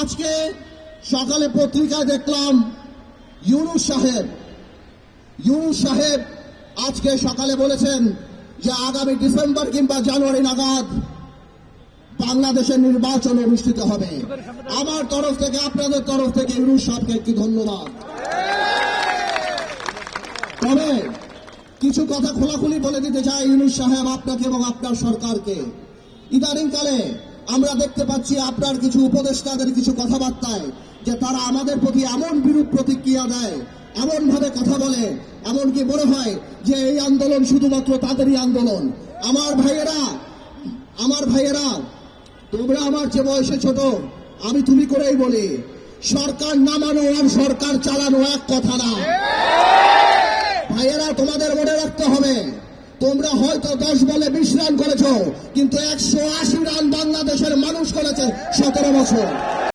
আজকে সকালে পত্রিকায় দেখলাম ইউনূস সাহেব আজকে সকালে বলেছেন যে আগামী ডিসেম্বর কিংবা জানুয়ারি নাগাদ বাংলাদেশের নির্বাচন অনুষ্ঠিত হবে। আমার তরফ থেকে, আপনাদের তরফ থেকে ইউনূস সাহেবকে একটি ধন্যবাদ। তবে কিছু কথা খোলাখুলি বলে দিতে চাই ইউনূস সাহেব আপনাকে এবং আপনার সরকারকে। ইদানিংকালে আমরা দেখতে পাচ্ছি আপনার কিছু উপদেষ্টাদের কিছু কথাবার্তায় যে তারা আমাদের প্রতি এমন বিরূপ প্রতিক্রিয়া দেয়, এমন ভাবে কথা বলে, এমনকি মনে হয় যে এই আন্দোলন শুধুমাত্র তাদেরই আন্দোলন। আমার ভাইয়েরা, তোমরা আমার যে বয়সে ছোট, আমি তুমি করেই বলি, সরকার নামানো আর সরকার চালানো এক কথা না। ভাইয়েরা, তোমাদের মনে রাখতে হবে, তোমরা হয়তো 10 বলে 20 রান করেছো, কিন্তু 180 রান বাংলাদেশের মানুষ করেছে 17 বছর।